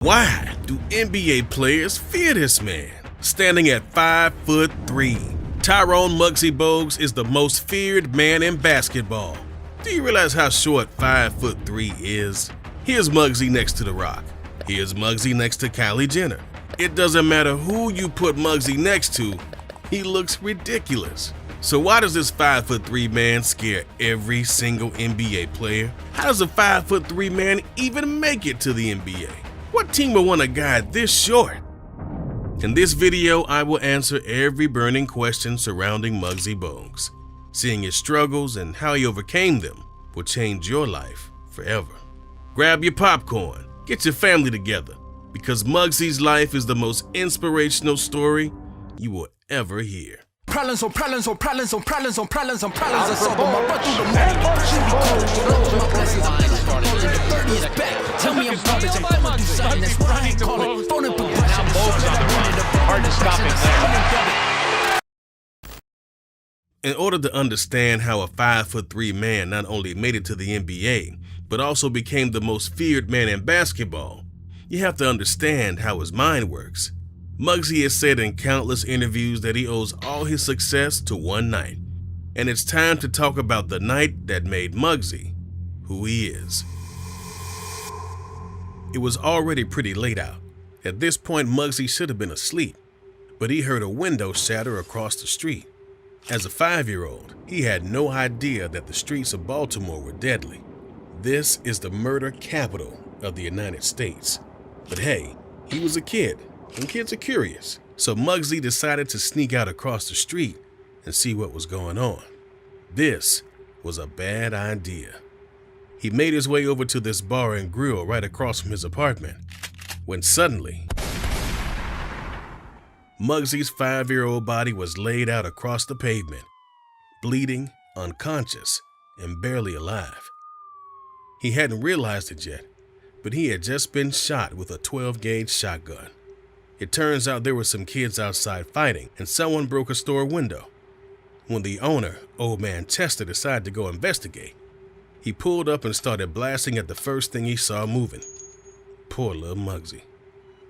Why do NBA players fear this man? Standing at 5'3", Tyrone Muggsy Bogues is the most feared man in basketball. Do you realize how short 5'3" is? Here's Muggsy next to The Rock. Here's Muggsy next to Kylie Jenner. It doesn't matter who you put Muggsy next to, he looks ridiculous. So why does this 5'3" man scare every single NBA player? How does a 5'3" man even make it to the NBA? What team would want a guy this short? In this video, I will answer every burning question surrounding Muggsy Bogues. Seeing his struggles and how he overcame them will change your life forever. Grab your popcorn, get your family together, because Muggsy's life is the most inspirational story you will ever hear. Problems on problems on problems on problems on problems on problems on solve them. I run through the money. Should be cold. All my blessings I'm pulling the 30 is back. Tell me I'm garbage. I'm going through something that's what I ain't call it. Phone and progression. Hard to stop it there. In order to understand how a 5'3" man not only made it to the NBA, but also became the most feared man in basketball, you have to understand how his mind works. Muggsy has said in countless interviews that he owes all his success to one night. And it's time to talk about the night that made Muggsy who he is. It was already pretty late out. At this point, Muggsy should have been asleep, but he heard a window shatter across the street. As a 5-year-old, he had no idea that the streets of Baltimore were deadly. This is the murder capital of the United States. But hey, he was a kid. And kids are curious, so Muggsy decided to sneak out across the street and see what was going on. This was a bad idea. He made his way over to this bar and grill right across from his apartment, when suddenly, Muggsy's 5-year-old body was laid out across the pavement, bleeding, unconscious, and barely alive. He hadn't realized it yet, but he had just been shot with a 12-gauge shotgun. It turns out there were some kids outside fighting, and someone broke a store window. When the owner, old man Chester, decided to go investigate, he pulled up and started blasting at the first thing he saw moving. Poor little Muggsy.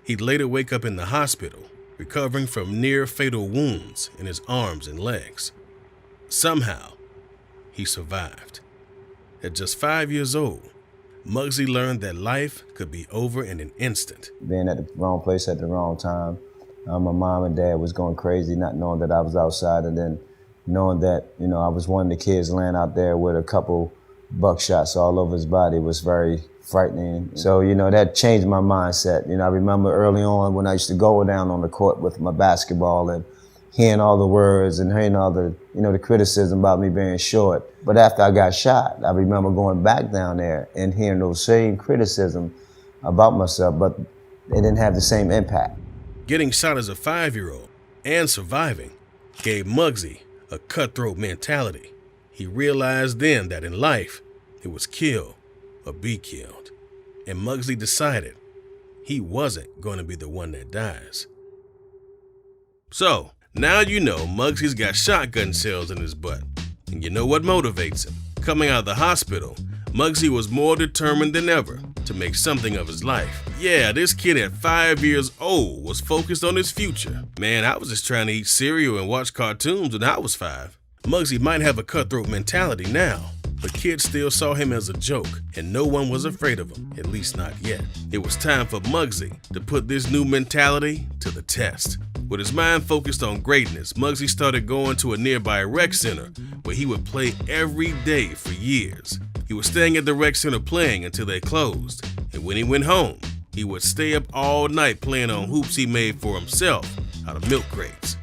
He'd later wake up in the hospital, recovering from near-fatal wounds in his arms and legs. Somehow, he survived. At just 5 years old, Muggsy learned that life could be over in an instant. Being at the wrong place at the wrong time. My mom and dad was going crazy, not knowing that I was outside, and then knowing that, I was one of the kids laying out there with a couple buckshots all over his body was very frightening. So, that changed my mindset. I remember early on when I used to go down on the court with my basketball and hearing all the words and hearing all the, the criticism about me being short. But after I got shot, I remember going back down there and hearing those same criticism about myself, but it didn't have the same impact. Getting shot as a 5-year-old and surviving gave Muggsy a cutthroat mentality. He realized then that in life, it was kill or be killed. And Muggsy decided he wasn't going to be the one that dies. So, now you know Muggsy's got shotgun shells in his butt, and you know what motivates him. Coming out of the hospital, Muggsy was more determined than ever to make something of his life. Yeah, this kid at 5 years old was focused on his future. Man, I was just trying to eat cereal and watch cartoons when I was 5. Muggsy might have a cutthroat mentality now, but kids still saw him as a joke, and no one was afraid of him, at least not yet. It was time for Muggsy to put this new mentality to the test. With his mind focused on greatness, Muggsy started going to a nearby rec center where he would play every day for years. He was staying at the rec center playing until they closed, and when he went home, he would stay up all night playing on hoops he made for himself out of milk crates.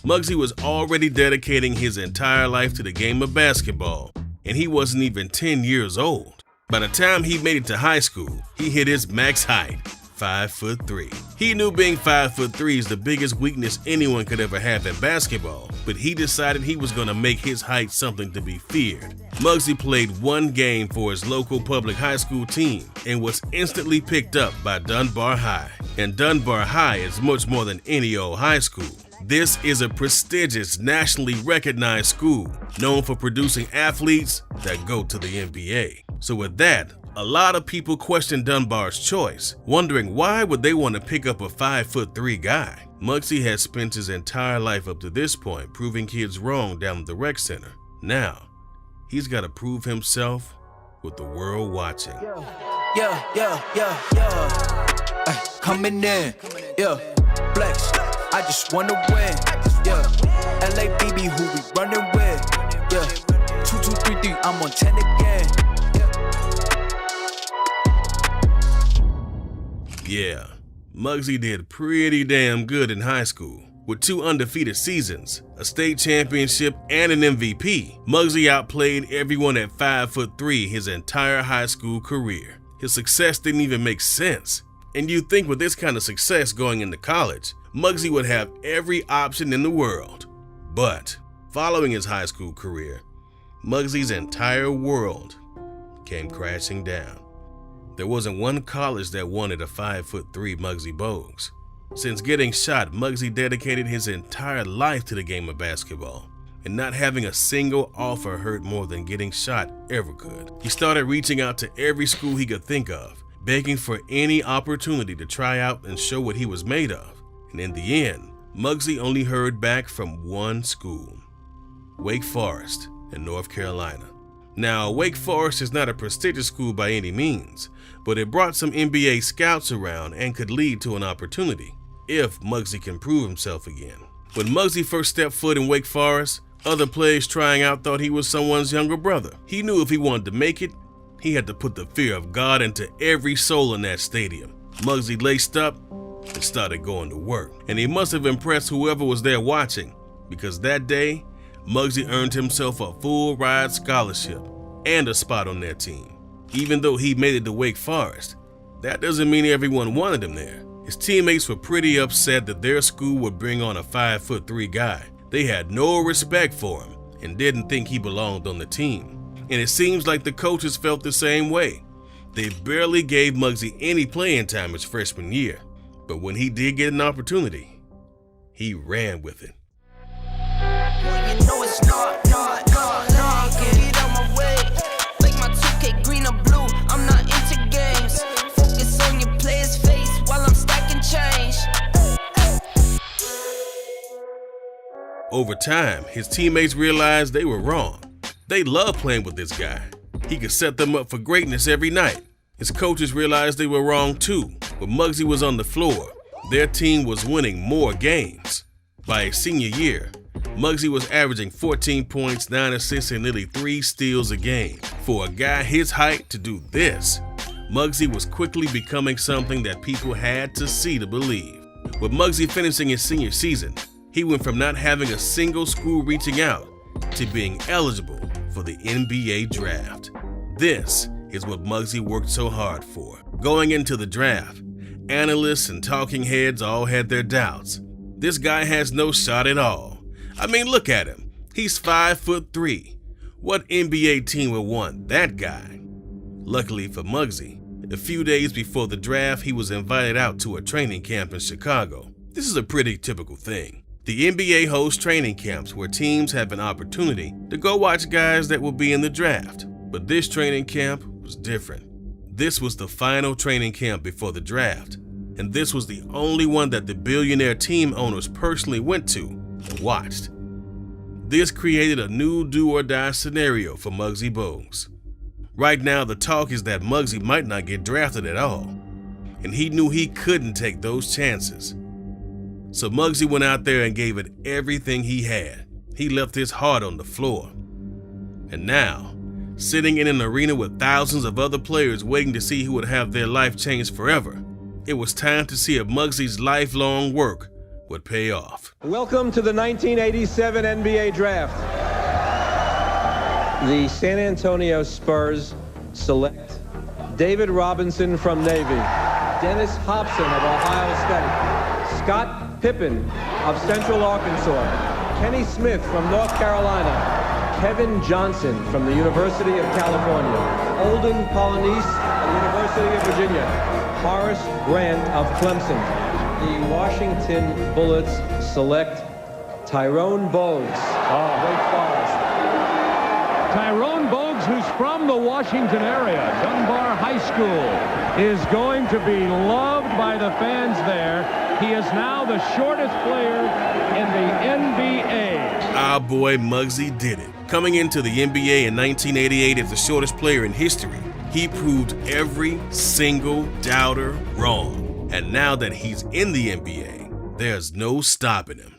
Muggsy was already dedicating his entire life to the game of basketball, and he wasn't even 10 years old. By the time he made it to high school, he hit his max height, 5'3". He knew being 5'3" is the biggest weakness anyone could ever have in basketball, but he decided he was going to make his height something to be feared. Muggsy played one game for his local public high school team and was instantly picked up by Dunbar High. And Dunbar High is much more than any old high school. This is a prestigious, nationally recognized school known for producing athletes that go to the NBA. So with that, A lot of people questioned Dunbar's choice, wondering why would they want to pick up a 5'3" guy. Muggsy has spent his entire life up to this point proving kids wrong down at the rec center. Now, he's got to prove himself with the world watching. Coming in, flex. I just wanna win, LABB, who we running with, 2, 2, 3, 3, I'm on 10 again. Yeah, Muggsy did pretty damn good in high school. With 2 undefeated seasons, a state championship, and an MVP, Muggsy outplayed everyone at 5'3" his entire high school career. His success didn't even make sense. And you'd think with this kind of success going into college, Muggsy would have every option in the world. But following his high school career, Muggsy's entire world came crashing down. There wasn't one college that wanted a 5'3" Muggsy Bogues. Since getting shot, Muggsy dedicated his entire life to the game of basketball, and not having a single offer hurt more than getting shot ever could. He started reaching out to every school he could think of, begging for any opportunity to try out and show what he was made of. And in the end, Muggsy only heard back from one school, Wake Forest in North Carolina. Now, Wake Forest is not a prestigious school by any means, but it brought some NBA scouts around and could lead to an opportunity if Muggsy can prove himself again. When Muggsy first stepped foot in Wake Forest, other players trying out thought he was someone's younger brother. He knew if he wanted to make it, he had to put the fear of God into every soul in that stadium. Muggsy laced up and started going to work, and he must have impressed whoever was there watching, because that day, Muggsy earned himself a full ride scholarship and a spot on their team. Even though he made it to Wake Forest, that doesn't mean everyone wanted him there. His teammates were pretty upset that their school would bring on a 5'3" guy. They had no respect for him and didn't think he belonged on the team. And it seems like the coaches felt the same way. They barely gave Muggsy any playing time his freshman year, but when he did get an opportunity, he ran with it. Well, you know it's not, get out my way. Like my 2K green or blue, I'm not into games. Focus on your player's face while I'm stacking change. Over time, his teammates realized they were wrong. They loved playing with this guy. He could set them up for greatness every night. His coaches realized they were wrong too. When Muggsy was on the floor, their team was winning more games. By his senior year, Muggsy was averaging 14 points, 9 assists, and nearly 3 steals a game. For a guy his height to do this, Muggsy was quickly becoming something that people had to see to believe. With Muggsy finishing his senior season, he went from not having a single school reaching out to being eligible for the NBA draft. This is what Muggsy worked so hard for. Going into the draft, analysts and talking heads all had their doubts. This guy has no shot at all. I mean, look at him. He's 5'3". What NBA team would want that guy? Luckily for Muggsy, a few days before the draft, he was invited out to a training camp in Chicago. This is a pretty typical thing. The NBA hosts training camps where teams have an opportunity to go watch guys that will be in the draft. But this training camp was different. This was the final training camp before the draft, and this was the only one that the billionaire team owners personally went to and watched. This created a new do-or-die scenario for Muggsy Bogues. Right now, the talk is that Muggsy might not get drafted at all, and he knew he couldn't take those chances. So Muggsy went out there and gave it everything he had. He left his heart on the floor. And now, sitting in an arena with thousands of other players waiting to see who would have their life changed forever, it was time to see if Muggsy's lifelong work would pay off. Welcome to the 1987 NBA Draft. The San Antonio Spurs select David Robinson from Navy, Dennis Hobson of Ohio State, Scott Pippen of Central Arkansas, Kenny Smith from North Carolina, Kevin Johnson from the University of California, Olden Polynice of the University of Virginia, Horace Grant of Clemson. The Washington Bullets select Tyrone Bogues of Wake Forest. Tyrone Bogues who's from the Washington area, Dunbar High School, is going to be loved by the fans there. He is now the shortest player in the NBA. Our boy Muggsy did it. Coming into the NBA in 1988 as the shortest player in history, he proved every single doubter wrong. And now that he's in the NBA, there's no stopping him.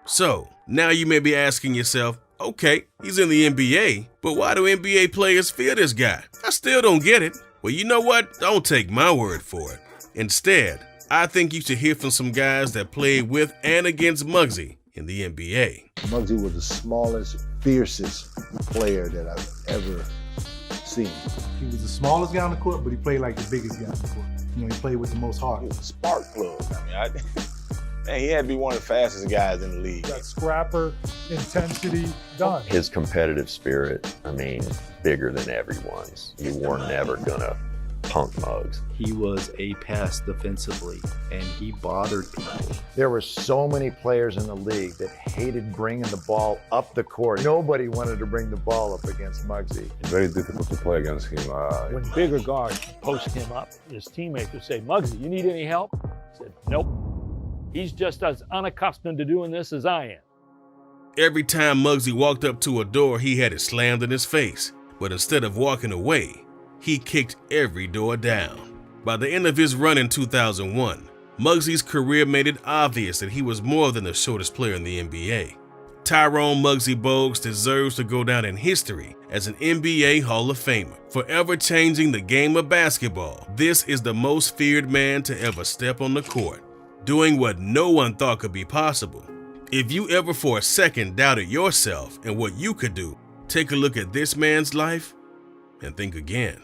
So, now you may be asking yourself, okay, he's in the NBA, but why do NBA players fear this guy? I still don't get it. Well, you know what? Don't take my word for it. Instead, I think you should hear from some guys that played with and against Muggsy in the NBA. Muggsy was the smallest, fiercest player that I've ever seen. He was the smallest guy on the court, but he played like the biggest guy on the court. You know, he played with the most heart. He was a spark plug. Man, he had to be one of the fastest guys in the league. That scrapper, intensity, done. His competitive spirit, bigger than everyone's. You were never gonna punk Muggs. He was a pest defensively, and he bothered people. There were so many players in the league that hated bringing the ball up the court. Nobody wanted to bring the ball up against Muggsy. Very difficult to play against him. When bigger guards post him up, his teammates would say, "Muggsy, you need any help?" He said, "Nope. He's just as unaccustomed to doing this as I am." Every time Muggsy walked up to a door, he had it slammed in his face. But instead of walking away, he kicked every door down. By the end of his run in 2001, Muggsy's career made it obvious that he was more than the shortest player in the NBA. Tyrone Muggsy Bogues deserves to go down in history as an NBA Hall of Famer, forever changing the game of basketball. This is the most feared man to ever step on the court, doing what no one thought could be possible. If you ever for a second doubted yourself and what you could do, take a look at this man's life and think again.